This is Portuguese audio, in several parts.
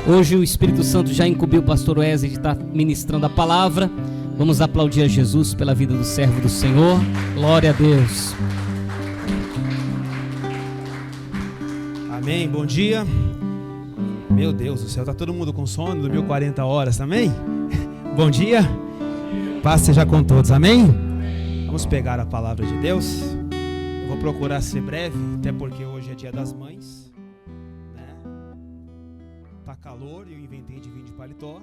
Hoje o Espírito Santo já incumbiu o pastor Wesley de estar ministrando a palavra. Vamos aplaudir a Jesus pela vida do servo do Senhor. Glória a Deus. Amém, bom dia. Meu Deus do céu, tá todo mundo com sono? Dormiu 40 horas também? Bom dia. Paz seja com todos, amém? Vamos pegar a palavra de Deus. Eu vou procurar ser breve, até porque hoje é dia das mães, né? Tá calor e eu inventei de vir de paletó.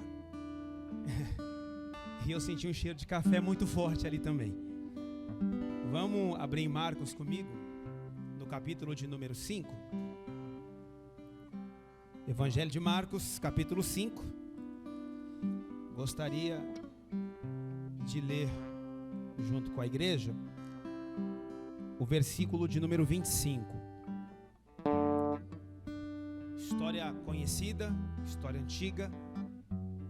E eu senti um cheiro de café muito forte ali também. Vamos abrir em Marcos comigo, no capítulo de número 5. Evangelho de Marcos, capítulo 5. Gostaria de ler junto com a igreja o versículo de número 25. História conhecida, história antiga,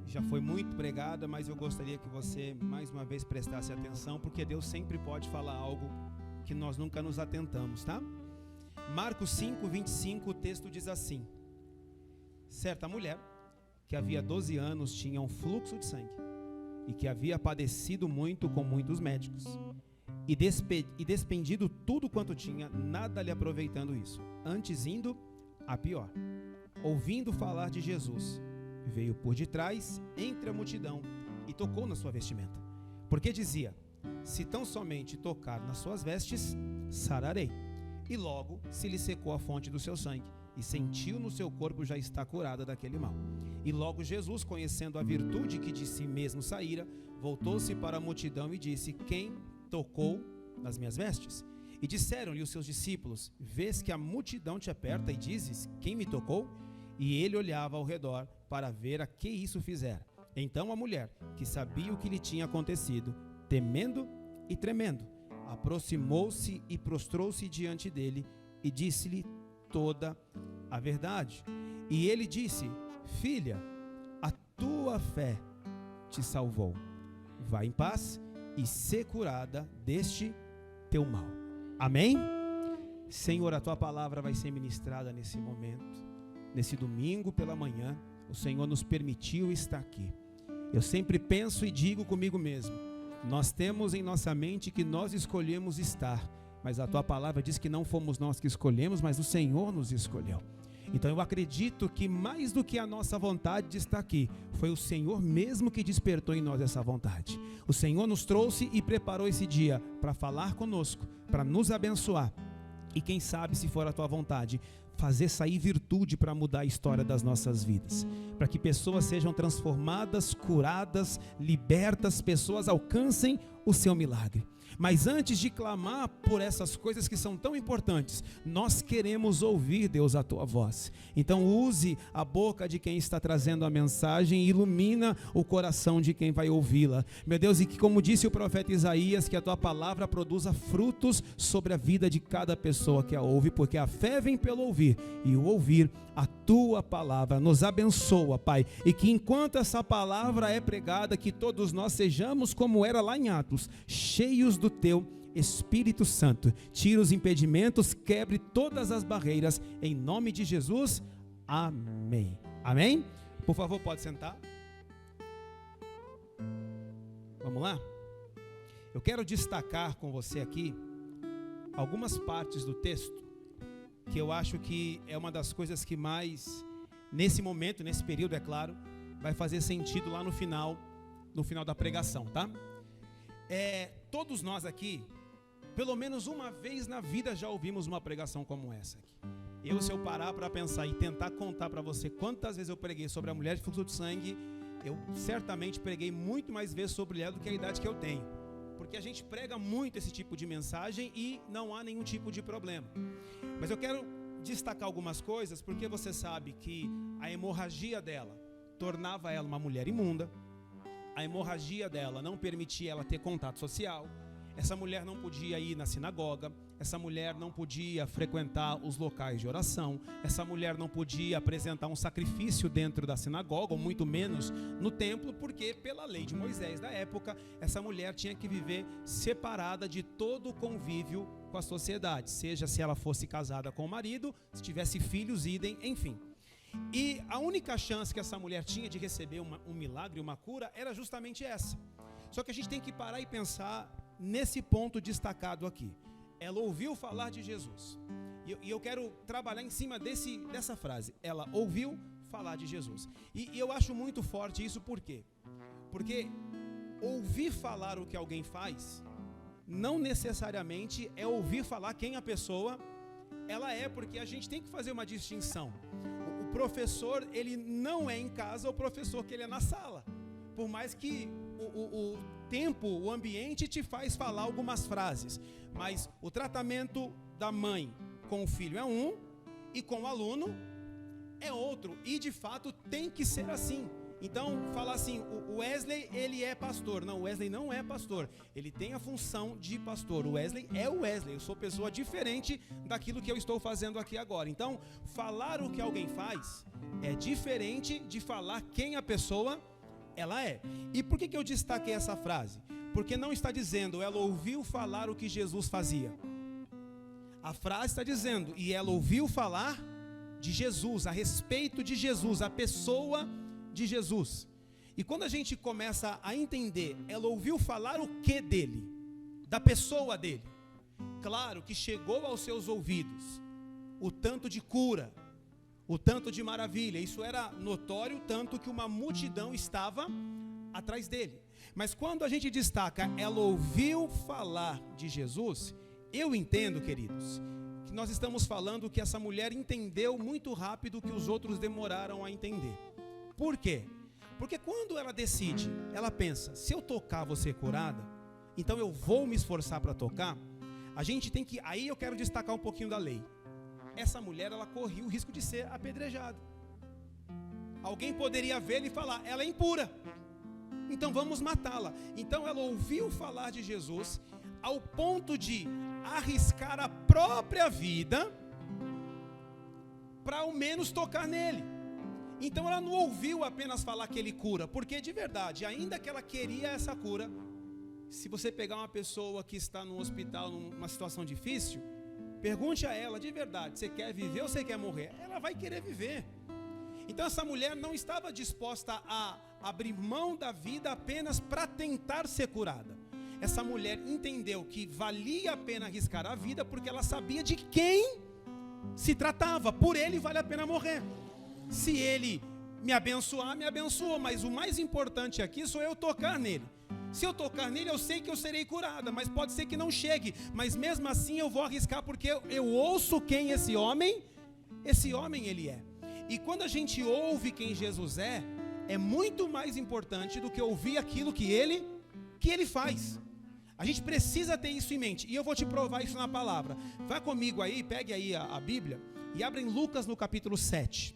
já foi muito pregada, mas eu gostaria que você mais uma vez prestasse atenção, porque Deus sempre pode falar algo que nós nunca nos atentamos, tá? Marcos 5, 25, o texto diz assim: certa mulher, que havia 12 anos tinha um fluxo de sangue, e que havia padecido muito com muitos médicos, e despendido tudo quanto tinha, nada lhe aproveitando isso, antes indo a pior. Ouvindo falar de Jesus, veio por detrás, entre a multidão, e tocou na sua vestimenta, porque dizia: se tão somente tocar nas suas vestes, sararei. E logo se lhe secou a fonte do seu sangue, e sentiu no seu corpo já estar curada daquele mal. E logo Jesus, conhecendo a virtude que de si mesmo saíra, voltou-se para a multidão e disse: quem tocou nas minhas vestes? E disseram-lhe os seus discípulos: vês que a multidão te aperta e dizes: quem me tocou? E ele olhava ao redor para ver a que isso fizera. Então a mulher, que sabia o que lhe tinha acontecido, temendo e tremendo, aproximou-se e prostrou-se diante dele e disse-lhe toda a verdade. E ele disse: filha, a tua fé te salvou. Vai em paz e sê curada deste teu mal. Amém? Senhor, a tua palavra vai ser ministrada nesse momento. Nesse domingo pela manhã, o Senhor nos permitiu estar aqui. Eu sempre penso e digo comigo mesmo: nós temos em nossa mente que nós escolhemos estar, mas a tua palavra diz que não fomos nós que escolhemos, mas o Senhor nos escolheu. Então eu acredito que mais do que a nossa vontade de estar aqui, foi o Senhor mesmo que despertou em nós essa vontade. O Senhor nos trouxe e preparou esse dia para falar conosco, para nos abençoar. E quem sabe, se for a tua vontade, fazer sair virtude para mudar a história das nossas vidas, para que pessoas sejam transformadas, curadas, libertas, pessoas alcancem o seu milagre. Mas antes de clamar por essas coisas que são tão importantes, nós queremos ouvir, Deus, a tua voz. Então use a boca de quem está trazendo a mensagem e ilumina o coração de quem vai ouvi-la. Meu Deus, e que, como disse o profeta Isaías, que a tua palavra produza frutos sobre a vida de cada pessoa que a ouve, porque a fé vem pelo ouvir, e o ouvir a tua palavra. Nos abençoa, Pai, e que enquanto essa palavra é pregada, que todos nós sejamos como era lá em Atos, cheios do teu Espírito Santo. Tira os impedimentos, quebre todas as barreiras, em nome de Jesus, amém. Amém? Por favor, pode sentar. Vamos lá? Eu quero destacar com você aqui algumas partes do texto que eu acho que é uma das coisas que mais, nesse momento, nesse período, é claro, vai fazer sentido lá no final da pregação, tá? Todos nós aqui, pelo menos uma vez na vida, já ouvimos uma pregação como essa aqui. Se eu parar para pensar e tentar contar para você quantas vezes eu preguei sobre a mulher de fluxo de sangue, eu certamente preguei muito mais vezes sobre ela do que a idade que eu tenho. Porque a gente prega muito esse tipo de mensagem e não há nenhum tipo de problema. Mas eu quero destacar algumas coisas, porque você sabe que a hemorragia dela tornava ela uma mulher imunda. A hemorragia dela não permitia ela ter contato social. Essa mulher não podia ir na sinagoga, essa mulher não podia frequentar os locais de oração, essa mulher não podia apresentar um sacrifício dentro da sinagoga, ou muito menos no templo, porque pela lei de Moisés da época, essa mulher tinha que viver separada de todo o convívio com a sociedade, seja se ela fosse casada com o marido, se tivesse filhos, idem, enfim. E a única chance que essa mulher tinha de receber um milagre, uma cura, era justamente essa. Só que a gente tem que parar e pensar nesse ponto destacado aqui. Ela ouviu falar de Jesus. E eu quero trabalhar em cima dessa frase. Ela ouviu falar de Jesus. E eu acho muito forte isso, por quê? Porque ouvir falar o que alguém faz não necessariamente é ouvir falar quem a pessoa ela é, porque a gente tem que fazer uma distinção. O professor, ele não é em casa o professor que ele é na sala. Por mais que o tempo, o ambiente te faz falar algumas frases. Mas o tratamento da mãe com o filho é um, e com o aluno é outro. E de fato tem que ser assim. Então, falar assim, o Wesley, ele é pastor. Não, o Wesley não é pastor. Ele tem a função de pastor. O Wesley é o Wesley. Eu sou pessoa diferente daquilo que eu estou fazendo aqui agora. Então, falar o que alguém faz é diferente de falar quem a pessoa ela é. E por que eu destaquei essa frase? Porque não está dizendo, ela ouviu falar o que Jesus fazia. A frase está dizendo, e ela ouviu falar de Jesus, a respeito de Jesus, a pessoa de Jesus. E quando a gente começa a entender, ela ouviu falar o que dele? Da pessoa dele. Claro que chegou aos seus ouvidos o tanto de cura, o tanto de maravilha. Isso era notório, tanto que uma multidão estava atrás dele. Mas quando a gente destaca, ela ouviu falar de Jesus, eu entendo, queridos, que nós estamos falando que essa mulher entendeu muito rápido o que os outros demoraram a entender. Por quê? Porque quando ela decide, ela pensa, se eu tocar vou ser curada, então eu vou me esforçar para tocar. A gente tem que, aí eu quero destacar um pouquinho da lei. Essa mulher, ela corria o risco de ser apedrejada. Alguém poderia vê-la e falar, ela é impura, então vamos matá-la. Então ela ouviu falar de Jesus ao ponto de arriscar a própria vida para ao menos tocar nele. Então ela não ouviu apenas falar que ele cura, porque de verdade, ainda que ela queria essa cura, se você pegar uma pessoa que está no hospital, numa situação difícil, pergunte a ela de verdade, você quer viver ou você quer morrer? Ela vai querer viver. Então essa mulher não estava disposta a abrir mão da vida apenas para tentar ser curada. Essa mulher entendeu que valia a pena arriscar a vida, porque ela sabia de quem se tratava. Por ele vale a pena morrer. Se ele me abençoar, me abençoou, mas o mais importante aqui sou eu tocar nele. Se eu tocar nele, eu sei que eu serei curada, mas pode ser que não chegue, mas mesmo assim eu vou arriscar, porque eu ouço quem esse homem ele é. E quando a gente ouve quem Jesus é muito mais importante do que ouvir aquilo que ele faz. A gente precisa ter isso em mente, e eu vou te provar isso na palavra. Vai comigo aí, pegue aí a Bíblia, e abre em Lucas no capítulo 7.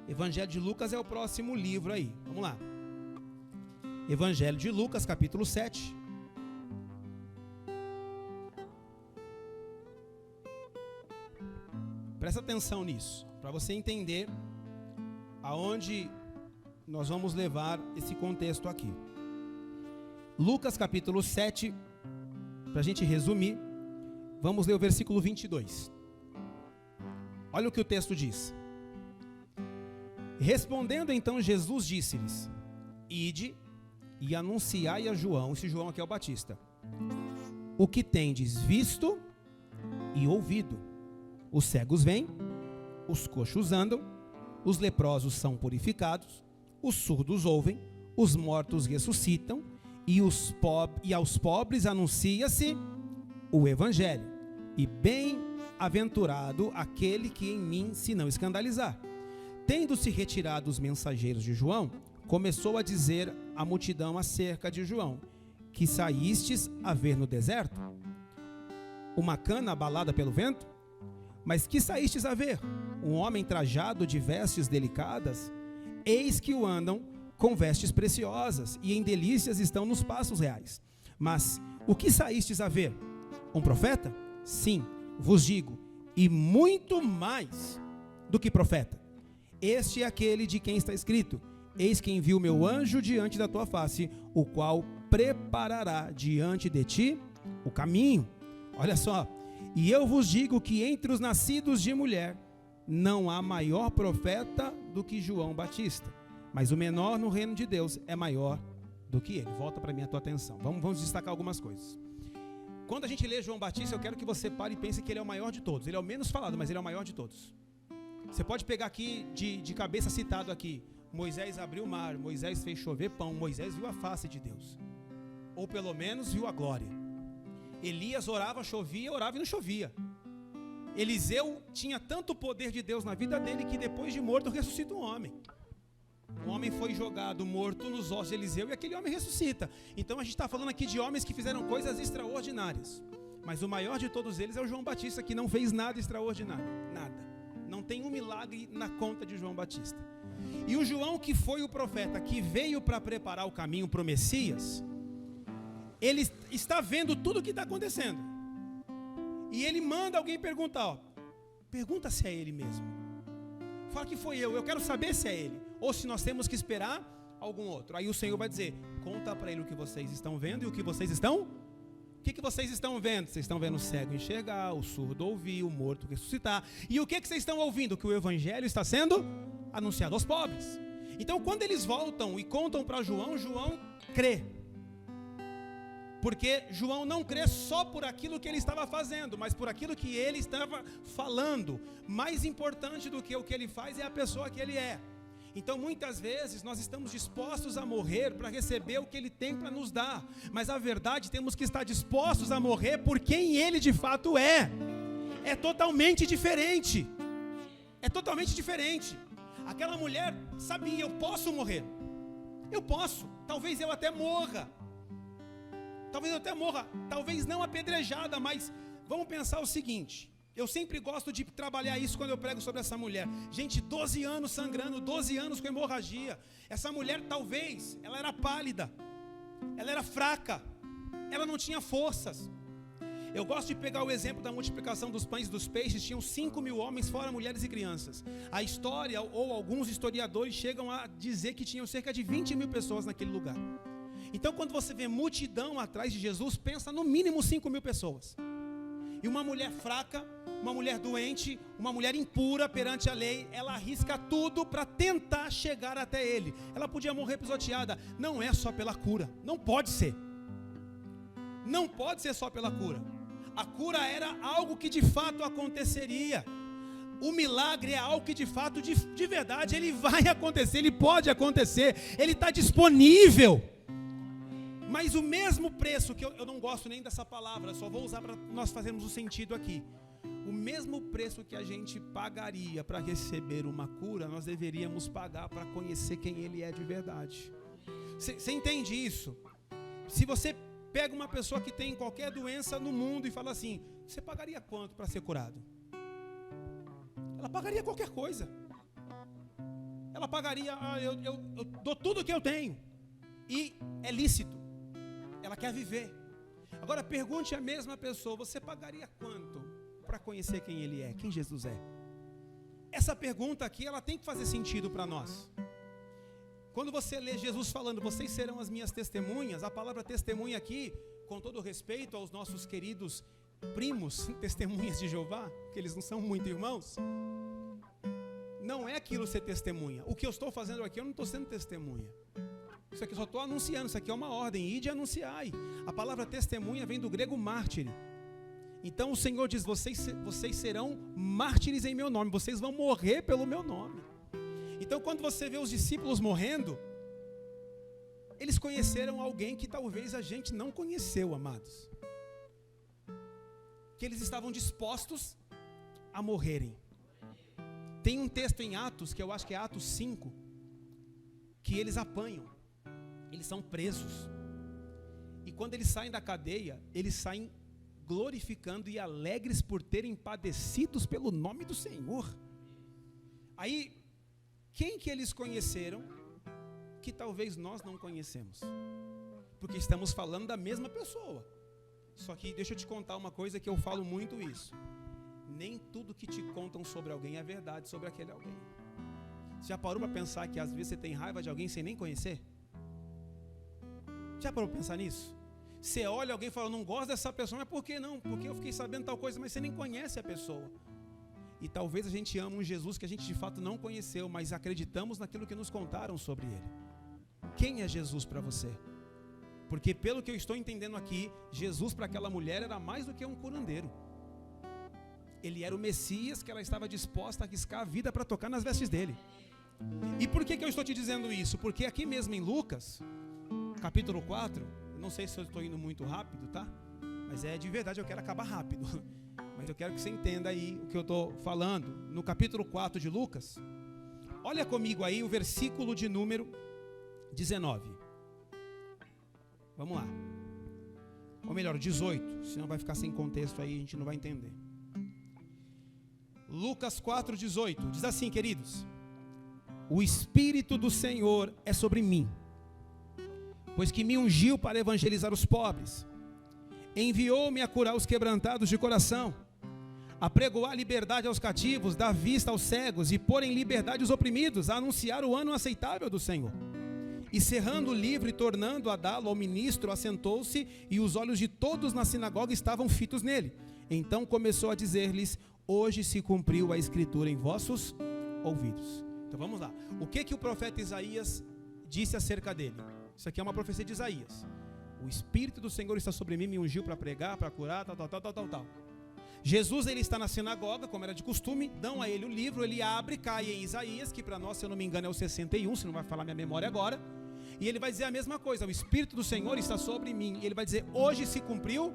Evangelho de Lucas é o próximo livro aí, vamos lá. Evangelho de Lucas, capítulo 7. Presta atenção nisso, para você entender aonde nós vamos levar esse contexto aqui. Lucas, capítulo 7, para a gente resumir, vamos ler o versículo 22. Olha o que o texto diz. Respondendo então Jesus disse-lhes, ide e anunciai a João, esse João aqui é o Batista, o que tendes visto e ouvido. Os cegos vêm, os coxos andam, os leprosos são purificados, os surdos ouvem, os mortos ressuscitam, e aos pobres anuncia-se o Evangelho. E bem-aventurado aquele que em mim se não escandalizar. Tendo-se retirado os mensageiros de João, começou a dizer à multidão acerca de João, que saístes a ver no deserto? Uma cana abalada pelo vento? Mas que saístes a ver? Um homem trajado de vestes delicadas? Eis que o andam com vestes preciosas, e em delícias estão nos pastos reais. Mas o que saístes a ver? Um profeta? Sim, vos digo, e muito mais do que profeta. Este é aquele de quem está escrito, eis que envio o meu anjo diante da tua face, o qual preparará diante de ti o caminho. Olha só, e eu vos digo que entre os nascidos de mulher, não há maior profeta do que João Batista, mas o menor no reino de Deus é maior do que ele. Volta para mim a tua atenção. Vamos destacar algumas coisas. Quando a gente lê João Batista, eu quero que você pare e pense que ele é o maior de todos. Ele é o menos falado, mas ele é o maior de todos. Você pode pegar aqui de cabeça citado aqui: Moisés abriu o mar, Moisés fez chover pão, Moisés viu a face de Deus, ou pelo menos viu a glória. Elias orava, chovia, orava e não chovia. Eliseu tinha tanto poder de Deus na vida dele que depois de morto ressuscita um homem. O homem foi jogado morto nos ossos de Eliseu e aquele homem ressuscita. Então a gente está falando aqui de homens que fizeram coisas extraordinárias, mas o maior de todos eles é o João Batista, que não fez nada extraordinário, nada. Não tem um milagre na conta de João Batista. E o João, que foi o profeta que veio para preparar o caminho para o Messias, ele está vendo tudo o que está acontecendo. E ele manda alguém perguntar, pergunta se é ele mesmo. Fala que foi eu quero saber se é ele, ou se nós temos que esperar algum outro. Aí o Senhor vai dizer, conta para ele o que vocês estão vendo e o que vocês estão... O que vocês estão vendo? Vocês estão vendo o cego enxergar, o surdo ouvir, o morto ressuscitar. E o que vocês estão ouvindo? Que o evangelho está sendo anunciado aos pobres. Então quando eles voltam e contam para João, João crê. Porque João não crê só por aquilo que ele estava fazendo, mas por aquilo que ele estava falando. Mais importante do que o que ele faz é a pessoa que ele é. Então muitas vezes nós estamos dispostos a morrer para receber o que ele tem para nos dar. Mas a verdade, temos que estar dispostos a morrer por quem ele de fato é. É totalmente diferente. É totalmente diferente. Aquela mulher sabia, eu posso morrer. Eu posso, talvez eu até morra. Talvez não apedrejada, mas vamos pensar o seguinte. Eu sempre gosto de trabalhar isso quando eu prego sobre essa mulher. Gente, 12 anos sangrando, 12 anos com hemorragia. Essa mulher talvez, ela era pálida, ela era fraca, ela não tinha forças. Eu gosto de pegar o exemplo da multiplicação dos pães e dos peixes. Tinham 5.000 homens, fora mulheres e crianças. A história, ou alguns historiadores chegam a dizer que tinham cerca de 20.000 pessoas naquele lugar. Então quando você vê multidão atrás de Jesus, pensa no mínimo 5.000 pessoas. E uma mulher fraca, uma mulher doente, uma mulher impura perante a lei, ela arrisca tudo para tentar chegar até ele. Ela podia morrer pisoteada. Não é só pela cura, não pode ser. Não pode ser só pela cura. A cura era algo que de fato aconteceria. O milagre é algo que de fato, de verdade, ele vai acontecer, ele pode acontecer, ele está disponível. Mas o mesmo preço, que eu não gosto nem dessa palavra, só vou usar para nós fazermos o sentido aqui. O mesmo preço que a gente pagaria para receber uma cura, nós deveríamos pagar para conhecer quem ele é de verdade. Você entende isso? Se você pega uma pessoa que tem qualquer doença no mundo e fala assim, você pagaria quanto para ser curado? Ela pagaria qualquer coisa. Ela pagaria, eu dou tudo que eu tenho. E é lícito. Ela quer viver. Agora pergunte à mesma pessoa, você pagaria quanto para conhecer quem ele é, quem Jesus é? Essa pergunta aqui, ela tem que fazer sentido para nós. Quando você lê Jesus falando, vocês serão as minhas testemunhas, a palavra testemunha aqui, com todo respeito aos nossos queridos primos, testemunhas de Jeová, que eles não são muito irmãos, não é aquilo ser testemunha. O que eu estou fazendo aqui, eu não estou sendo testemunha. Isso aqui eu só estou anunciando, isso aqui é uma ordem, ide e anunciai. A palavra testemunha vem do grego mártir. Então o Senhor diz, vocês serão mártires em meu nome, vocês vão morrer pelo meu nome. Então quando você vê os discípulos morrendo, eles conheceram alguém que talvez a gente não conheceu, amados. Que eles estavam dispostos a morrerem. Tem um texto em Atos, que eu acho que é Atos 5, que eles apanham. Eles são presos. E quando eles saem da cadeia, eles saem glorificando e alegres por terem padecidos pelo nome do Senhor. Aí, quem que eles conheceram que talvez nós não conhecemos? Porque estamos falando da mesma pessoa. Só que deixa eu te contar uma coisa que eu falo muito isso. Nem tudo que te contam sobre alguém é verdade sobre aquele alguém. Você já parou para pensar que às vezes você tem raiva de alguém sem nem conhecer? Já parou para pensar nisso? Você olha alguém e fala, não gosto dessa pessoa, mas por que não? Porque eu fiquei sabendo tal coisa, mas você nem conhece a pessoa. E talvez a gente ama um Jesus que a gente de fato não conheceu, mas acreditamos naquilo que nos contaram sobre ele. Quem é Jesus para você? Porque pelo que eu estou entendendo aqui, Jesus para aquela mulher era mais do que um curandeiro. Ele era o Messias que ela estava disposta a arriscar a vida para tocar nas vestes dele. E por que eu estou te dizendo isso? Porque aqui mesmo em Lucas, capítulo 4, eu não sei se eu estou indo muito rápido, tá? Mas de verdade eu quero acabar rápido. Mas eu quero que você entenda aí o que eu estou falando. No capítulo 4 de Lucas, olha comigo aí o versículo de número 19. Vamos lá. Ou melhor, 18, senão vai ficar sem contexto aí, a gente não vai entender. Lucas 4:18, diz assim, queridos: o Espírito do Senhor é sobre mim, pois que me ungiu para evangelizar os pobres, enviou-me a curar os quebrantados de coração, a pregoar liberdade aos cativos, dar vista aos cegos e pôr em liberdade os oprimidos, a anunciar o ano aceitável do Senhor. E cerrando o livro e tornando a dá-lo ao ministro, assentou-se, e os olhos de todos na sinagoga estavam fitos nele. Então começou a dizer-lhes: hoje se cumpriu a escritura em vossos ouvidos. Então vamos lá. O que o profeta Isaías disse acerca dele? Isso aqui é uma profecia de Isaías. O Espírito do Senhor está sobre mim, me ungiu para pregar, para curar, tal. Jesus, ele está na sinagoga, como era de costume, dão a ele o livro, ele abre, cai em Isaías, que para nós, se eu não me engano, é o 61, se não vai falar minha memória agora. E ele vai dizer a mesma coisa: o Espírito do Senhor está sobre mim. E ele vai dizer: hoje se cumpriu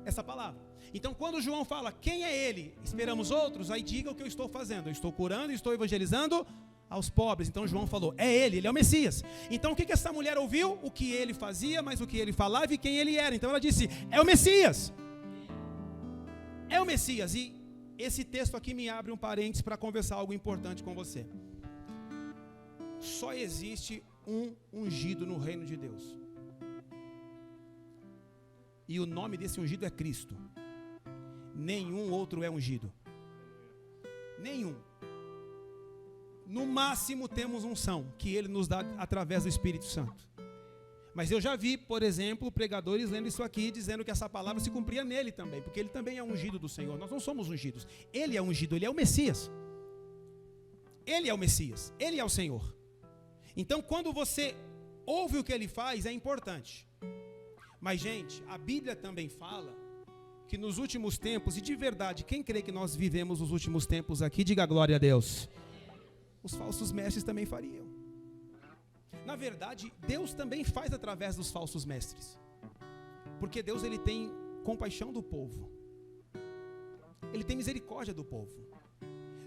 essa palavra. Então quando João fala quem é ele, esperamos outros, aí diga o que eu estou fazendo: eu estou curando, estou evangelizando aos pobres. Então João falou: é ele é o Messias. Então o que essa mulher ouviu? O que ele fazia, mas o que ele falava e quem ele era. Então ela disse: é o Messias. É o Messias. E esse texto aqui me abre um parênteses para conversar algo importante com você. Só existe um ungido no reino de Deus. E o nome desse ungido é Cristo. Nenhum outro é ungido. Nenhum. No máximo temos unção, que ele nos dá através do Espírito Santo. Mas eu já vi, por exemplo, pregadores lendo isso aqui, dizendo que essa palavra se cumpria nele também, porque ele também é ungido do Senhor. Nós não somos ungidos. Ele é ungido, ele é o Messias. Ele é o Messias, ele é o Senhor. Então, quando você ouve o que ele faz, é importante. Mas, gente, a Bíblia também fala que nos últimos tempos, e de verdade, quem crê que nós vivemos os últimos tempos aqui, diga glória a Deus. Os falsos mestres também fariam. Na verdade, Deus também faz através dos falsos mestres. Porque Deus, ele tem compaixão do povo. Ele tem misericórdia do povo.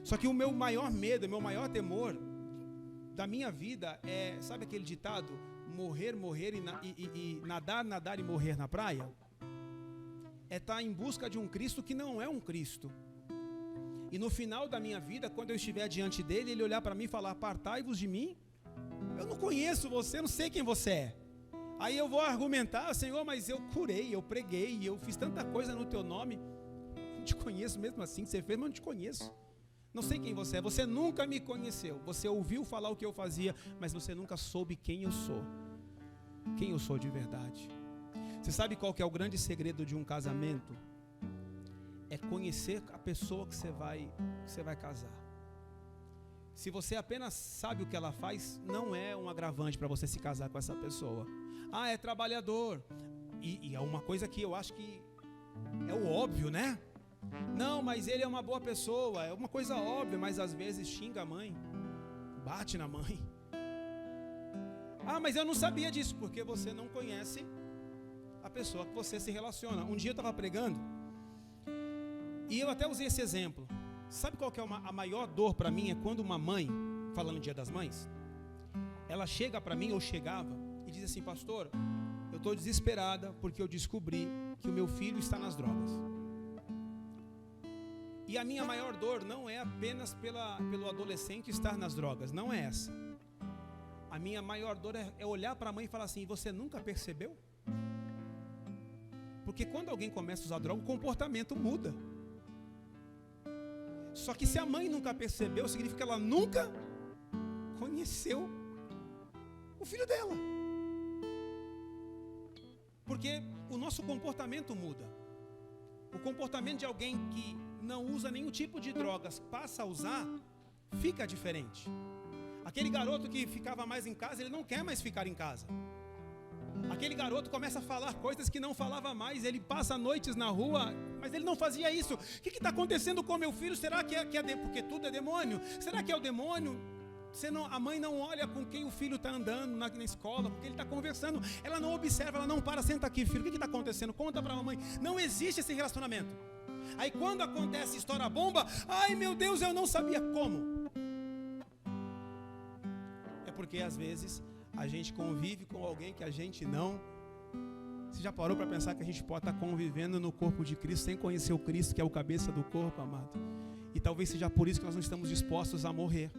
Só que o meu maior medo, o meu maior temor da minha vida é, sabe aquele ditado? Morrer e nadar e morrer na praia? É estar em busca de um Cristo que não é um Cristo. E no final da minha vida, quando eu estiver diante dele, ele olhar para mim e falar: apartai-vos de mim, eu não conheço você, não sei quem você é. Aí eu vou argumentar: Senhor, mas eu curei, eu preguei, eu fiz tanta coisa no teu nome, não te conheço mesmo assim, você fez, mas não te conheço. Não sei quem você é, você nunca me conheceu, você ouviu falar o que eu fazia, mas você nunca soube quem eu sou. Quem eu sou de verdade. Você sabe qual que é o grande segredo de um casamento? É conhecer a pessoa que você vai casar. Se você apenas sabe o que ela faz, não é um agravante para você se casar com essa pessoa. Ah, é trabalhador. E é uma coisa que eu acho que é o óbvio, né? Não, mas ele é uma boa pessoa. É uma coisa óbvia, mas às vezes xinga a mãe, bate na mãe. Ah, mas eu não sabia disso, porque você não conhece a pessoa que você se relaciona. Um dia eu estava pregando e eu até usei esse exemplo. Sabe qual que é a maior dor para mim? É quando uma mãe, falando no Dia das Mães, ela chega para mim, ou chegava, e diz assim: pastor, eu estou desesperada porque eu descobri que o meu filho está nas drogas. E a minha maior dor não é apenas pelo adolescente estar nas drogas, não é essa. A minha maior dor é olhar para a mãe e falar assim: você nunca percebeu? Porque quando alguém começa a usar droga, o comportamento muda. Só que se a mãe nunca percebeu, significa que ela nunca conheceu o filho dela. Porque o nosso comportamento muda. O comportamento de alguém que não usa nenhum tipo de drogas, passa a usar, fica diferente. Aquele garoto que ficava mais em casa, ele não quer mais ficar em casa. Aquele garoto começa a falar coisas que não falava mais, ele passa noites na rua, mas ele não fazia isso. O que está acontecendo com meu filho? Será que é porque tudo é demônio? Será que é o demônio? A mãe não olha com quem o filho está andando na escola, com quem ele está conversando, ela não observa, ela não para, senta aqui, filho, o que está acontecendo? Conta para a mamãe. Não existe esse relacionamento. Aí quando acontece, estoura a bomba, ai meu Deus, eu não sabia como. É porque às vezes a gente convive com alguém que a gente não... Você já parou para pensar que a gente pode estar convivendo no corpo de Cristo sem conhecer o Cristo, que é o cabeça do corpo, amado? E talvez seja por isso que nós não estamos dispostos a morrer.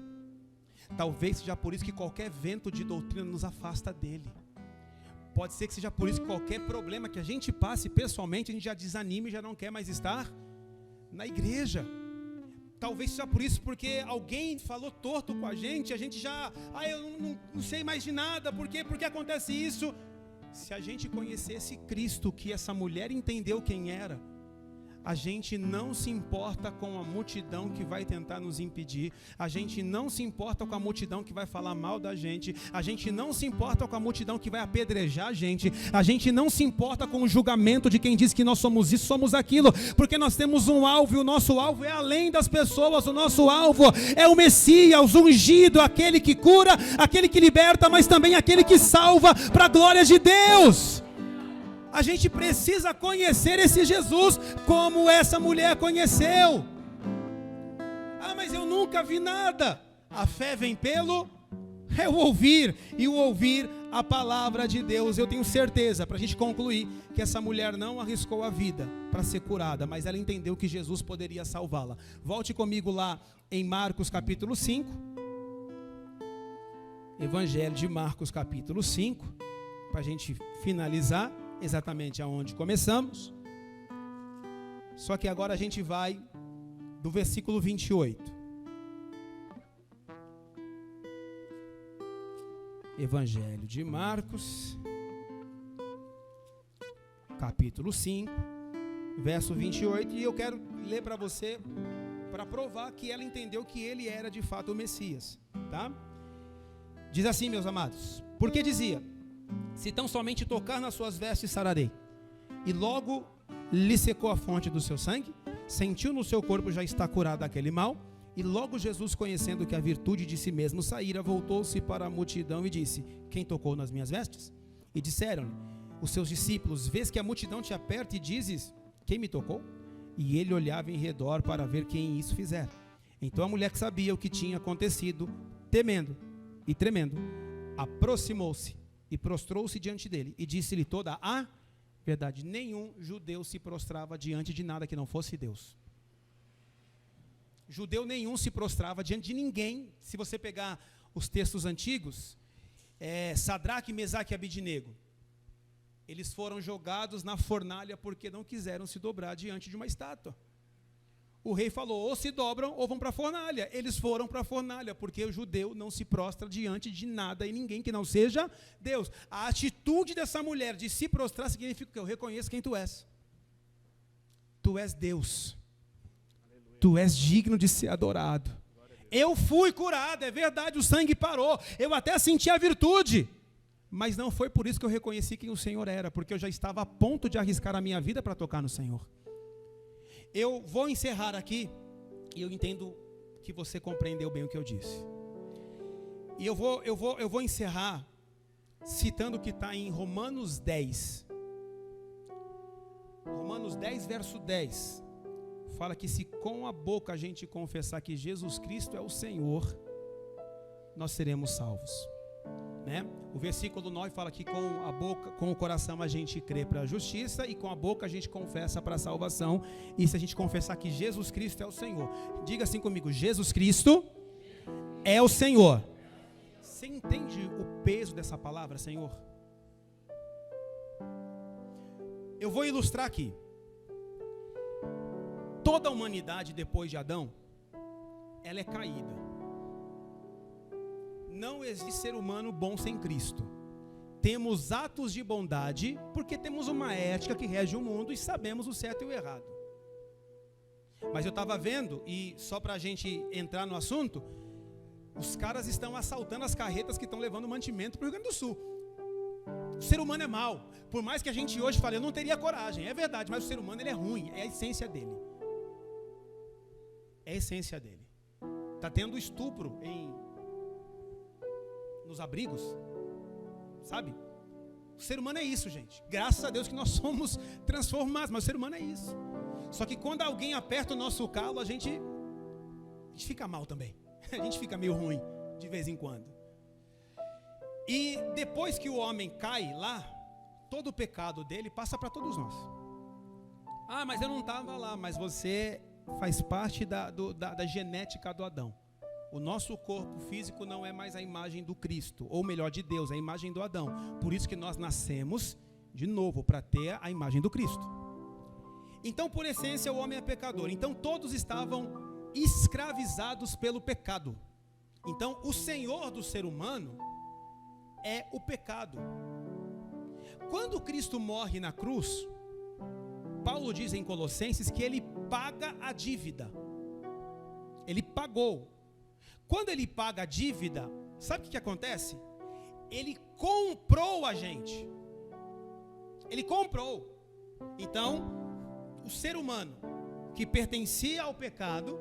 Talvez seja por isso que qualquer vento de doutrina nos afasta dele. Pode ser que seja por isso que qualquer problema que a gente passe pessoalmente, a gente já desanima e já não quer mais estar na igreja. Talvez seja por isso, porque alguém falou torto com a gente já, eu não sei mais de nada, por quê? Porque acontece isso. Se a gente conhecesse Cristo, que essa mulher entendeu quem era, a gente não se importa com a multidão que vai tentar nos impedir, a gente não se importa com a multidão que vai falar mal da gente, a gente não se importa com a multidão que vai apedrejar a gente não se importa com o julgamento de quem diz que nós somos isso, somos aquilo, porque nós temos um alvo, e o nosso alvo é além das pessoas, o nosso alvo é o Messias, o ungido, aquele que cura, aquele que liberta, mas também aquele que salva para a glória de Deus. A gente precisa conhecer esse Jesus como essa mulher conheceu. Ah, mas eu nunca vi nada. A fé vem pelo ouvir, e o ouvir a palavra de Deus. Eu tenho certeza, para a gente concluir, que essa mulher não arriscou a vida para ser curada, mas ela entendeu que Jesus poderia salvá-la. Volte comigo lá em Marcos capítulo 5. Evangelho de Marcos capítulo 5, para a gente finalizar exatamente aonde começamos. Só que agora a gente vai do versículo 28. Evangelho de Marcos, capítulo 5, verso 28. E eu quero ler para você, para provar que ela entendeu que ele era de fato o Messias, tá? Diz assim, meus amados: porque dizia: se tão somente tocar nas suas vestes, sararei. E logo lhe secou a fonte do seu sangue, sentiu no seu corpo já está curado daquele mal. E logo Jesus, conhecendo que a virtude de si mesmo saíra, voltou-se para a multidão e disse: quem tocou nas minhas vestes? E disseram-lhe os seus discípulos: vês que a multidão te aperta e dizes: quem me tocou? E ele olhava em redor para ver quem isso fizera. Então a mulher, que sabia o que tinha acontecido, temendo e tremendo, aproximou-se e prostrou-se diante dele, e disse-lhe toda a verdade. Nenhum judeu se prostrava diante de nada que não fosse Deus. Judeu nenhum se prostrava diante de ninguém. Se você pegar os textos antigos, Sadraque, Mesaque e Abidnego, eles foram jogados na fornalha porque não quiseram se dobrar diante de uma estátua. O rei falou: ou se dobram ou vão para a fornalha. Eles foram para a fornalha, porque o judeu não se prostra diante de nada e ninguém que não seja Deus. A atitude dessa mulher de se prostrar significa que eu reconheço quem tu és. Tu és Deus. Aleluia. Tu és digno de ser adorado. Eu fui curado, é verdade, o sangue parou. Eu até senti a virtude. Mas não foi por isso que eu reconheci quem o Senhor era, porque eu já estava a ponto de arriscar a minha vida para tocar no Senhor. Eu vou encerrar aqui, e eu entendo que você compreendeu bem o que eu disse. E eu vou encerrar citando o que está em Romanos 10. Romanos 10, verso 10. Fala que se com a boca a gente confessar que Jesus Cristo é o Senhor, nós seremos salvos. Né? O versículo 9 fala que com a boca, com o coração a gente crê para a justiça, e com a boca a gente confessa para a salvação. E se a gente confessar que Jesus Cristo é o Senhor, diga assim comigo: Jesus Cristo é o Senhor. Você entende o peso dessa palavra, Senhor? Eu vou ilustrar aqui. Toda a humanidade depois de Adão, ela é caída. Não existe ser humano bom sem Cristo. Temos atos de bondade porque temos uma ética que rege o mundo e sabemos o certo e o errado. Mas eu estava vendo, e só para a gente entrar no assunto, os caras estão assaltando as carretas que estão levando mantimento para o Rio Grande do Sul. O ser humano é mau. Por mais que a gente hoje fale, eu não teria coragem. É verdade, mas o ser humano ele é ruim. É a essência dele. É a essência dele. Está tendo estupro nos abrigos. Sabe? O ser humano é isso, gente. Graças a Deus que nós somos transformados. Mas o ser humano é isso. Só que quando alguém aperta o nosso calo, a gente fica mal também. A gente fica meio ruim de vez em quando. E depois que o homem cai lá, todo o pecado dele passa para todos nós. Ah, mas eu não estava lá. Mas você faz parte da genética do Adão. O nosso corpo físico não é mais a imagem do Cristo, ou melhor, de Deus, é a imagem do Adão. Por isso que nós nascemos de novo, para ter a imagem do Cristo. Então, por essência, o homem é pecador. Então, todos estavam escravizados pelo pecado. Então, o senhor do ser humano é o pecado. Quando Cristo morre na cruz, Paulo diz em Colossenses que ele paga a dívida. Ele pagou. Quando ele paga a dívida, sabe o que acontece? Ele comprou a gente. Ele comprou. Então, o ser humano que pertencia ao pecado,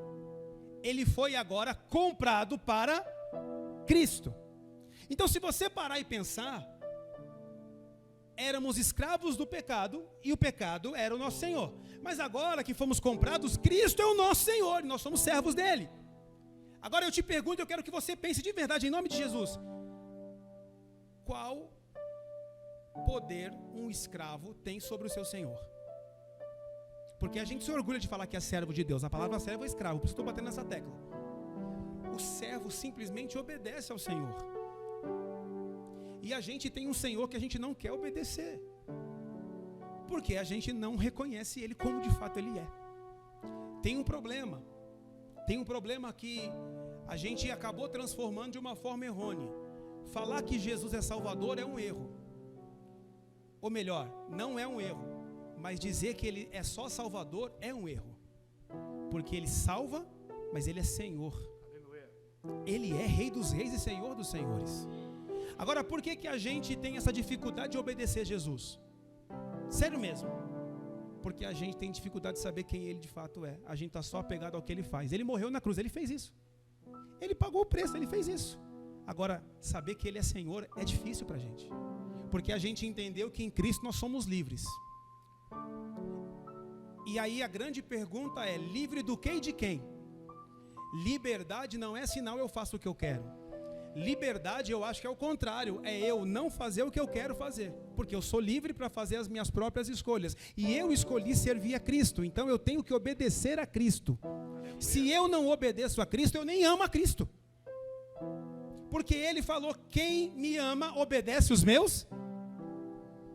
ele foi agora comprado para Cristo. Então, se você parar e pensar, éramos escravos do pecado e o pecado era o nosso Senhor. Mas agora que fomos comprados, Cristo é o nosso Senhor e nós somos servos dele. Agora eu te pergunto, eu quero que você pense de verdade, em nome de Jesus. Qual poder um escravo tem sobre o seu Senhor? Porque a gente se orgulha de falar que é servo de Deus. A palavra servo é escravo, por isso estou batendo nessa tecla. O servo simplesmente obedece ao Senhor. E a gente tem um Senhor que a gente não quer obedecer. Porque a gente não reconhece Ele como de fato Ele é. Tem um problema. Tem um problema que a gente acabou transformando de uma forma errônea. Falar que Jesus é Salvador é um erro. Ou melhor, não é um erro. Mas dizer que Ele é só Salvador é um erro. Porque Ele salva, mas Ele é Senhor. Ele é Rei dos Reis e Senhor dos Senhores. Agora, por que a gente tem essa dificuldade de obedecer Jesus? Sério mesmo. Porque a gente tem dificuldade de saber quem Ele de fato é. A gente está só apegado ao que Ele faz. Ele morreu na cruz, Ele fez isso. Ele pagou o preço, Ele fez isso. Agora, saber que Ele é Senhor é difícil para a gente. Porque a gente entendeu que em Cristo nós somos livres. E aí a grande pergunta é, livre do que e de quem? Liberdade não é sinal eu faço o que eu quero. Liberdade eu acho que é o contrário, é eu não fazer o que eu quero fazer, porque eu sou livre para fazer as minhas próprias escolhas, e eu escolhi servir a Cristo, então eu tenho que obedecer a Cristo. Se eu não obedeço a Cristo, eu nem amo a Cristo, porque Ele falou, quem me ama obedece os meus.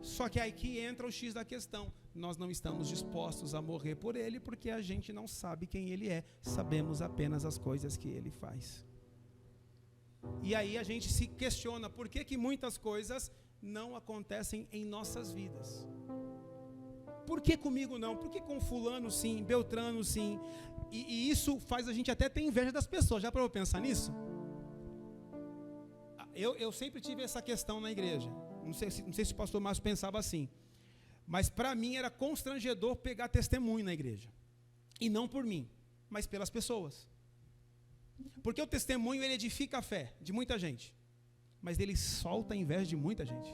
Só que aí que entra o X da questão, nós não estamos dispostos a morrer por Ele, porque a gente não sabe quem Ele é, sabemos apenas as coisas que Ele faz. E aí a gente se questiona por que muitas coisas não acontecem em nossas vidas. Por que comigo não? Por que com fulano sim, Beltrano sim? E isso faz a gente até ter inveja das pessoas. Já parou pra pensar nisso? Eu sempre tive essa questão na igreja. Não sei se o pastor Márcio pensava assim. Mas para mim era constrangedor pegar testemunho na igreja. E não por mim, mas pelas pessoas. Porque o testemunho, ele edifica a fé de muita gente, mas ele solta a inveja de muita gente.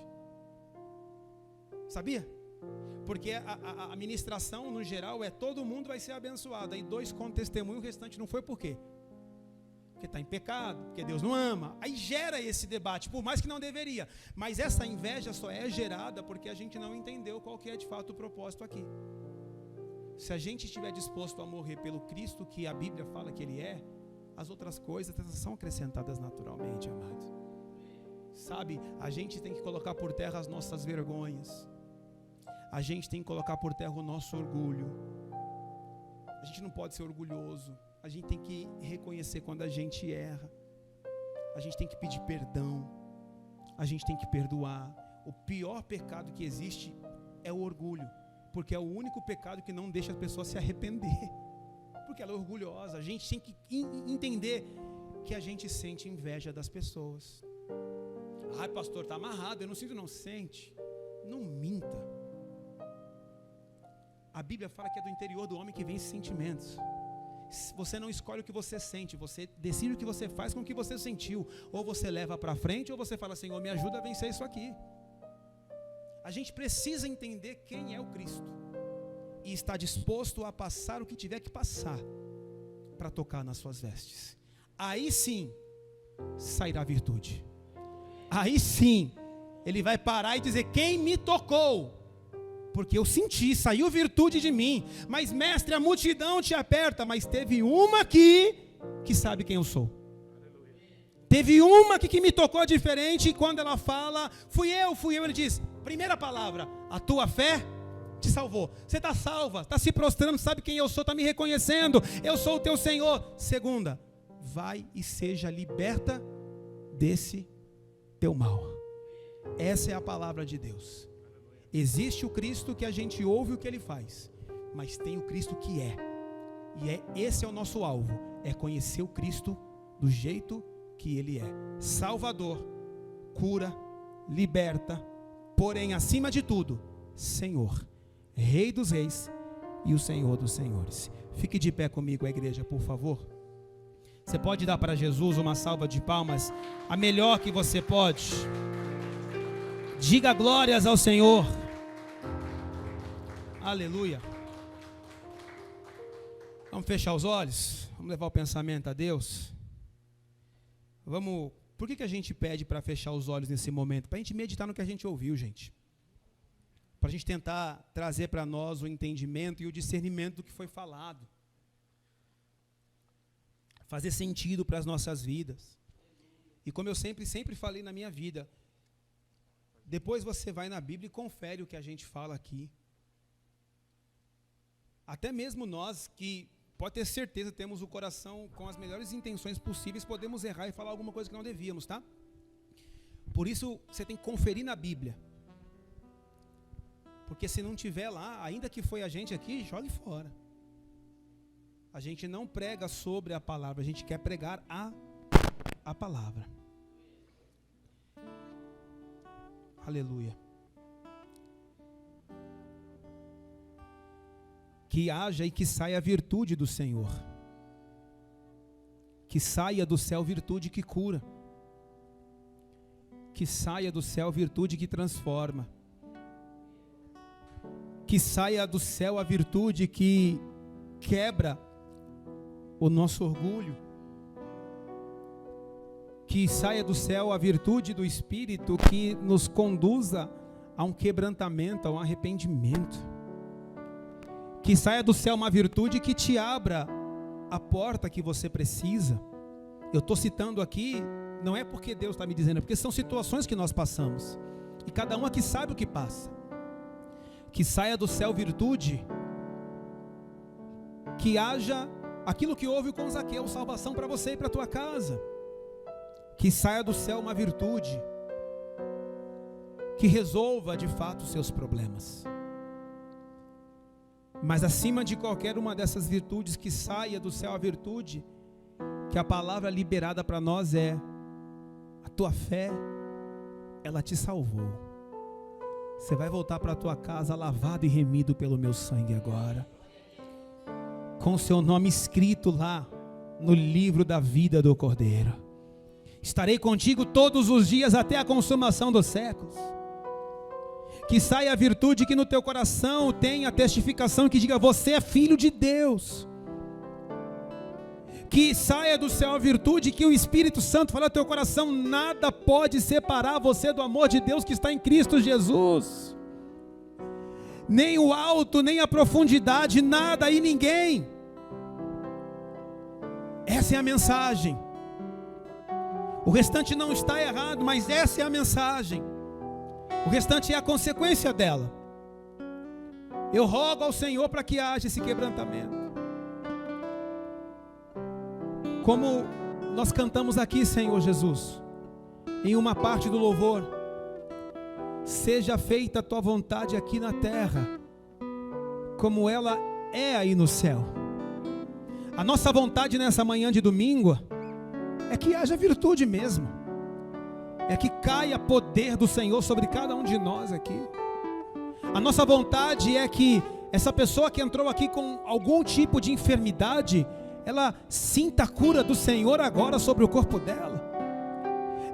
Sabia? Porque a ministração, no geral, é todo mundo vai ser abençoado. Aí 2 com testemunho, o restante não foi por quê? Porque está em pecado, porque Deus não ama. Aí gera esse debate, por mais que não deveria. Mas essa inveja só é gerada porque a gente não entendeu qual que é de fato o propósito aqui. Se a gente estiver disposto a morrer pelo Cristo que a Bíblia fala que Ele é, as outras coisas são acrescentadas naturalmente, amado. Sabe, a gente tem que colocar por terra as nossas vergonhas. A gente tem que colocar por terra o nosso orgulho. A gente não pode ser orgulhoso. A gente tem que reconhecer quando a gente erra. A gente tem que pedir perdão. A gente tem que perdoar. O pior pecado que existe é o orgulho, porque é o único pecado que não deixa a pessoa se arrepender. porque ela é orgulhosa. A gente tem que entender que a gente sente inveja das pessoas. Ai, pastor, está amarrado, eu não sinto. Não sente, não minta. A Bíblia fala que é do interior do homem que vem esses sentimentos. Você não escolhe o que você sente, você decide o que você faz com o que você sentiu. Ou você leva para frente, ou você fala, Senhor, me ajuda a vencer isso aqui. A gente precisa entender quem é o Cristo e está disposto a passar o que tiver que passar para tocar nas suas vestes. Aí sim sairá virtude. Aí sim ele vai parar e dizer, quem me tocou? Porque eu senti, saiu virtude de mim. Mas mestre, a multidão te aperta. Mas teve uma aqui que sabe quem eu sou. Teve uma aqui que me tocou diferente. E quando ela fala, fui eu, ele diz, primeira palavra, a tua fé te salvou. Você está salva, está se prostrando, sabe quem eu sou, está me reconhecendo. Eu sou o teu Senhor. Segunda, vai e seja liberta desse teu mal. Essa é a palavra de Deus. Existe o Cristo que a gente ouve o que ele faz, mas tem o Cristo que é. E esse é o nosso alvo, é conhecer o Cristo do jeito que ele é. Salvador, cura, liberta, porém acima de tudo, Senhor, Rei dos reis e o Senhor dos senhores. Fique de pé comigo, a igreja, por favor. Você pode dar para Jesus uma salva de palmas, a melhor que você pode. Diga glórias ao Senhor. Aleluia. Vamos fechar os olhos. Vamos levar o pensamento a Deus. Por que a gente pede para fechar os olhos nesse momento? Para a gente meditar no que a gente ouviu, gente. Para a gente tentar trazer para nós o entendimento e o discernimento do que foi falado. Fazer sentido para as nossas vidas. E como eu sempre falei na minha vida, depois você vai na Bíblia e confere o que a gente fala aqui. Até mesmo nós que, pode ter certeza, temos o coração com as melhores intenções possíveis, podemos errar e falar alguma coisa que não devíamos, tá? Por isso, você tem que conferir na Bíblia. Porque se não tiver lá, ainda que foi a gente aqui, jogue fora. A gente não prega sobre a palavra, a gente quer pregar a palavra. Aleluia. Que haja e que saia a virtude do Senhor. Que saia do céu virtude que cura. Que saia do céu virtude que transforma. Que saia do céu a virtude que quebra o nosso orgulho. Que saia do céu a virtude do Espírito que nos conduza a um quebrantamento, a um arrependimento. Que saia do céu uma virtude que te abra a porta que você precisa. Eu estou citando aqui, não é porque Deus está me dizendo, é porque são situações que nós passamos. E cada um aqui sabe o que passa. Que saia do céu virtude, que haja aquilo que houve com Zaqueu, salvação para você e para a tua casa. Que saia do céu uma virtude que resolva de fato os seus problemas. Mas acima de qualquer uma dessas virtudes, que saia do céu a virtude, que a palavra liberada para nós é: a tua fé, ela te salvou. Você vai voltar para a tua casa lavado e remido pelo meu sangue agora, com o seu nome escrito lá no livro da vida do Cordeiro. Estarei contigo todos os dias até a consumação dos séculos. Que saia a virtude que no teu coração tenha a testificação que diga: você é filho de Deus. Que saia do céu a virtude que o Espírito Santo fala no teu coração: nada pode separar você do amor de Deus que está em Cristo Jesus. Nem o alto, nem a profundidade, nada e ninguém. Essa é a mensagem. O restante não está errado, mas essa é a mensagem. O restante é a consequência dela. Eu rogo ao Senhor para que haja esse quebrantamento. Como nós cantamos aqui, Senhor Jesus, em uma parte do louvor: seja feita a tua vontade aqui na terra, como ela é aí no céu. A nossa vontade nessa manhã de domingo é que haja virtude mesmo, é que caia poder do Senhor sobre cada um de nós aqui. A nossa vontade é que essa pessoa que entrou aqui com algum tipo de enfermidade, ela sinta a cura do Senhor agora sobre o corpo dela.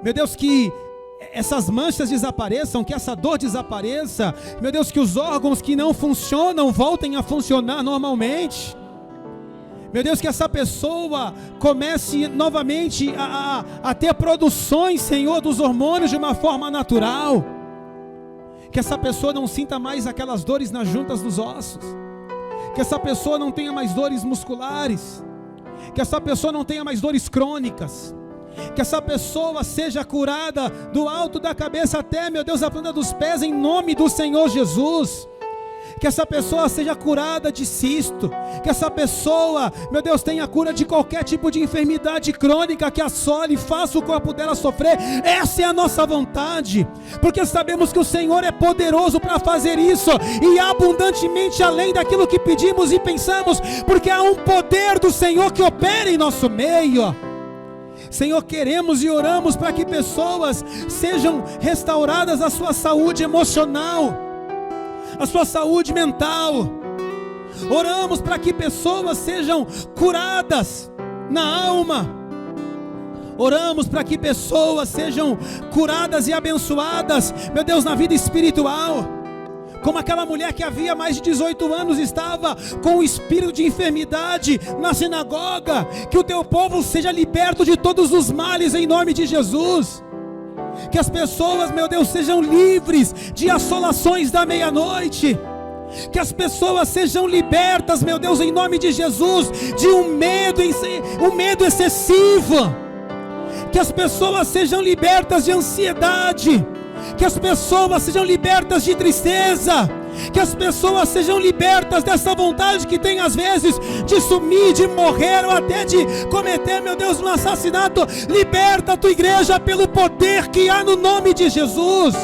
Meu Deus, que essas manchas desapareçam, que essa dor desapareça. Meu Deus, que os órgãos que não funcionam voltem a funcionar normalmente. Meu Deus, que essa pessoa comece novamente a ter produções, Senhor, dos hormônios de uma forma natural. Que essa pessoa não sinta mais aquelas dores nas juntas dos ossos. Que essa pessoa não tenha mais dores musculares. Que essa pessoa não tenha mais dores crônicas. Que essa pessoa seja curada do alto da cabeça até, meu Deus, a planta dos pés, em nome do Senhor Jesus. Que essa pessoa seja curada de cisto. Que essa pessoa, meu Deus, tenha cura de qualquer tipo de enfermidade crônica que assole e faça o corpo dela sofrer. Essa é a nossa vontade, porque sabemos que o Senhor é poderoso para fazer isso, e abundantemente além daquilo que pedimos e pensamos, porque há um poder do Senhor que opera em nosso meio. Senhor, queremos e oramos para que pessoas sejam restauradas a sua saúde emocional, a sua saúde mental. Oramos para que pessoas sejam curadas na alma. Oramos para que pessoas sejam curadas e abençoadas, meu Deus, na vida espiritual. Como aquela mulher que havia mais de 18 anos estava com o espírito de enfermidade na sinagoga. Que o teu povo seja liberto de todos os males em nome de Jesus. Que as pessoas, meu Deus, sejam livres de assolações da meia-noite. Que as pessoas sejam libertas, meu Deus, em nome de Jesus, de um medo excessivo. Que as pessoas sejam libertas de ansiedade. Que as pessoas sejam libertas de tristeza. Que as pessoas sejam libertas dessa vontade que tem às vezes de sumir, de morrer ou até de cometer, meu Deus, um assassinato. Liberta a tua igreja pelo poder que há no nome de Jesus.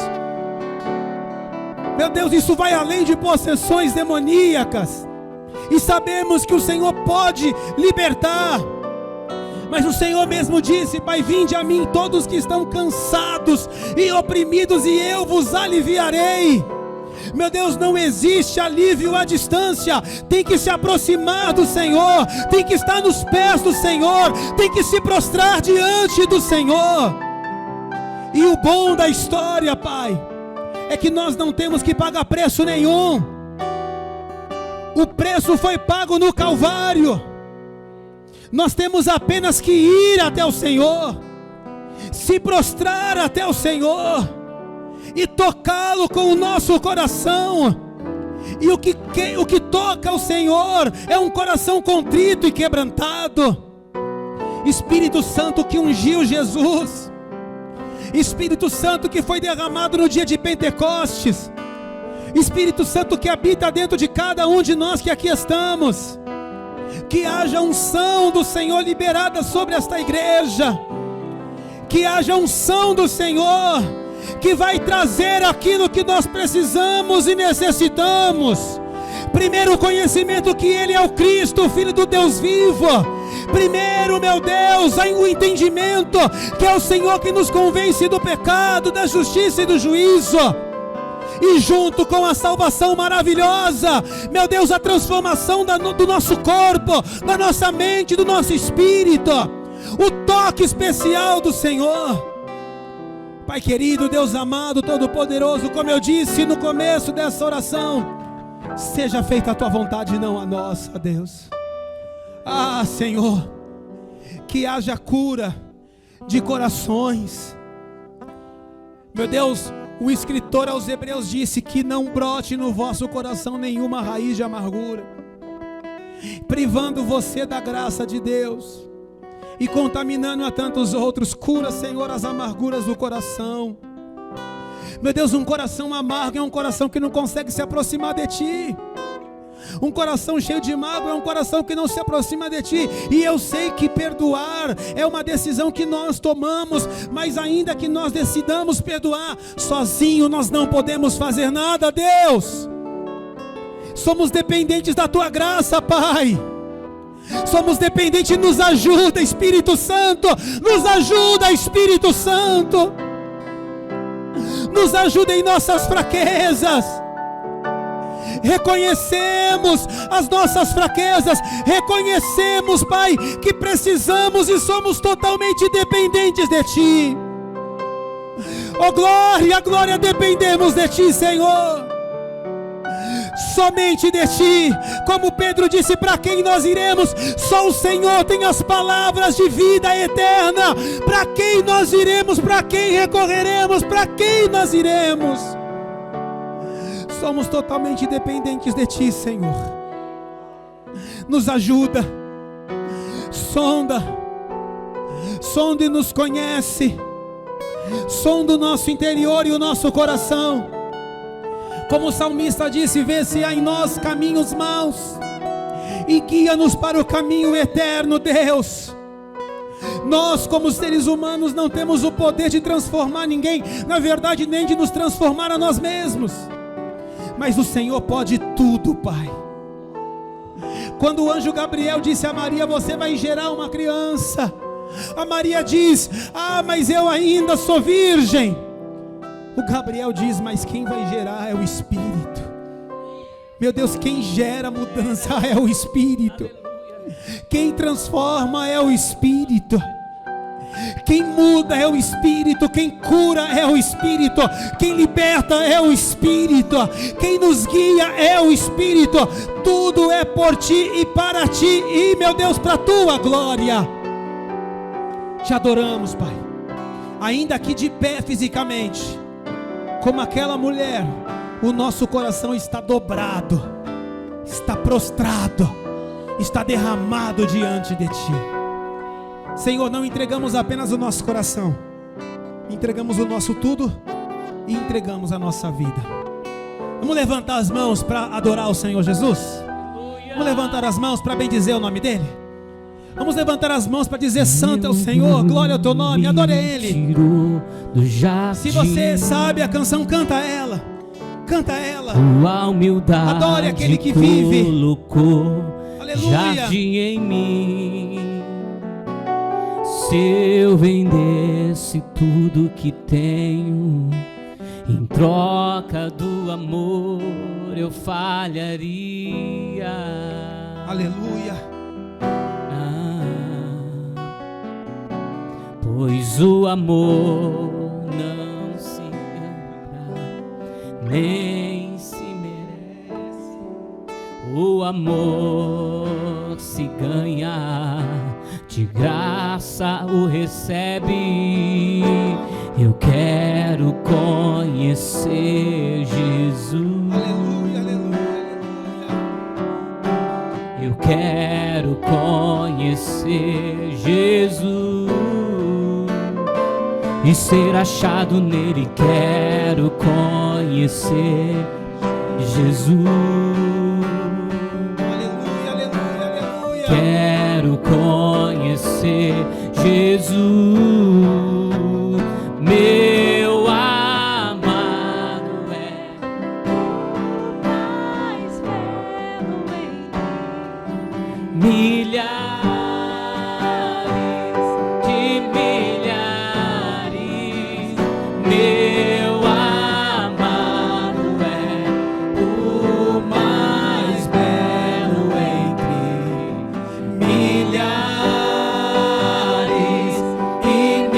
Meu Deus, isso vai além de possessões demoníacas. E sabemos que o Senhor pode libertar. Mas o Senhor mesmo disse: Pai, vinde a mim todos que estão cansados e oprimidos, e eu vos aliviarei. Meu Deus, não existe alívio à distância. Tem que se aproximar do Senhor, tem que estar nos pés do Senhor, tem que se prostrar diante do Senhor. E o bom da história, Pai, é que nós não temos que pagar preço nenhum. O preço foi pago no Calvário. Nós temos apenas que ir até o Senhor, se prostrar até o Senhor e tocá-lo com o nosso coração. E o que toca o Senhor é um coração contrito e quebrantado. Espírito Santo que ungiu Jesus, Espírito Santo que foi derramado no dia de Pentecostes, Espírito Santo que habita dentro de cada um de nós que aqui estamos. Que haja unção do Senhor liberada sobre esta igreja. Que haja unção do Senhor que vai trazer aquilo que nós precisamos e necessitamos. Primeiro, o conhecimento que Ele é o Cristo, o Filho do Deus vivo. Primeiro, meu Deus, o entendimento que é o Senhor que nos convence do pecado, da justiça e do juízo. E junto com a salvação maravilhosa, meu Deus, a transformação do nosso corpo, da nossa mente, do nosso espírito, o toque especial do Senhor. Pai querido, Deus amado, todo-poderoso, como eu disse no começo dessa oração, seja feita a tua vontade e não a nossa, Deus. Ah, Senhor, que haja cura de corações. Meu Deus, o escritor aos Hebreus disse que não brote no vosso coração nenhuma raiz de amargura, privando você da graça de Deus e contaminando a tantos outros. Cura, Senhor, as amarguras do coração. Meu Deus, um coração amargo é um coração que não consegue se aproximar de Ti. Um coração cheio de mágoa é um coração que não se aproxima de Ti. E eu sei que perdoar é uma decisão que nós tomamos, mas ainda que nós decidamos perdoar, sozinho nós não podemos fazer nada, Deus. Somos dependentes da Tua graça, Pai. Somos dependentes, nos ajuda, Espírito Santo. Nos ajuda, Espírito Santo. Nos ajuda em nossas fraquezas. Reconhecemos as nossas fraquezas. Reconhecemos, Pai, que precisamos e somos totalmente dependentes de Ti. Oh glória, glória, dependemos de Ti, Senhor. Somente de Ti. Como Pedro disse, para quem nós iremos? Só o Senhor tem as palavras de vida eterna. Para quem nós iremos? Para quem recorreremos? Para quem nós iremos? Somos totalmente dependentes de Ti, Senhor. Nos ajuda. Sonda e nos conhece. Sonda o nosso interior e o nosso coração. Como o salmista disse, vê se há em nós caminhos maus e guia-nos para o caminho eterno, Deus. Nós, como seres humanos, não temos o poder de transformar ninguém, na verdade, nem de nos transformar a nós mesmos. Mas o Senhor pode tudo, Pai. Quando o anjo Gabriel disse a Maria, você vai gerar uma criança, a Maria diz, mas eu ainda sou virgem. O Gabriel diz, mas quem vai gerar é o Espírito. Meu Deus, quem gera mudança é o Espírito. Quem transforma é o Espírito. Quem muda é o Espírito. Quem cura é o Espírito. Quem liberta é o Espírito. Quem nos guia é o Espírito. Tudo é por Ti e para Ti. E, meu Deus, para a Tua glória. Te adoramos, Pai. Ainda aqui de pé fisicamente, como aquela mulher, o nosso coração está dobrado, está prostrado, está derramado diante de Ti. Senhor, não entregamos apenas o nosso coração, entregamos o nosso tudo e entregamos a nossa vida. Vamos levantar as mãos para adorar o Senhor Jesus? Vamos levantar as mãos para bendizer o nome dEle? Vamos levantar as mãos para dizer, santo é o Senhor, glória ao Teu nome, adore a Ele. Se você sabe a canção, canta ela. Canta ela. Adore aquele que vive. Aleluia. Jardim em mim. Se eu vendesse tudo que tenho, em troca do amor eu falharia. Aleluia. Pois o amor não se compra, nem se merece. O amor se ganha, de graça o recebe. Eu quero conhecer Jesus. Aleluia, aleluia, aleluia. Eu quero conhecer Jesus e ser achado nele. Quero conhecer Jesus. Aleluia, aleluia, aleluia. Quero conhecer Jesus, meu amado é o mais belo em milhares. Meu amado é o mais belo entre milhares e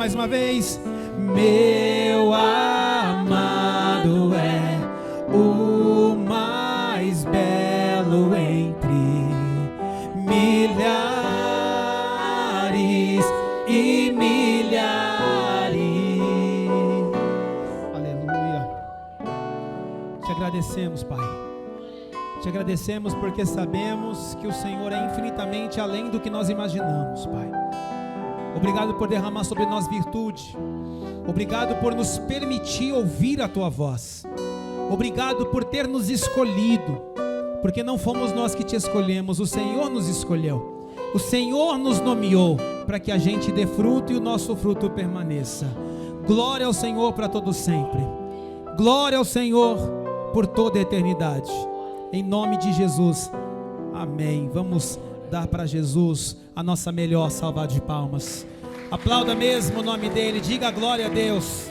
mais uma vez. Meu amado é o mais belo entre milhares e milhares. Aleluia. Te agradecemos, Pai. Te agradecemos porque sabemos que o Senhor é infinitamente além do que nós imaginamos, Pai. Obrigado por derramar sobre nós virtude. Obrigado por nos permitir ouvir a Tua voz. Obrigado por ter nos escolhido, porque não fomos nós que Te escolhemos, o Senhor nos escolheu. O Senhor nos nomeou para que a gente dê fruto e o nosso fruto permaneça. Glória ao Senhor para todo sempre. Glória ao Senhor por toda a eternidade. Em nome de Jesus, amém. Vamos dar para Jesus a nossa melhor salva de palmas. Aplauda mesmo o nome dele, diga glória a Deus.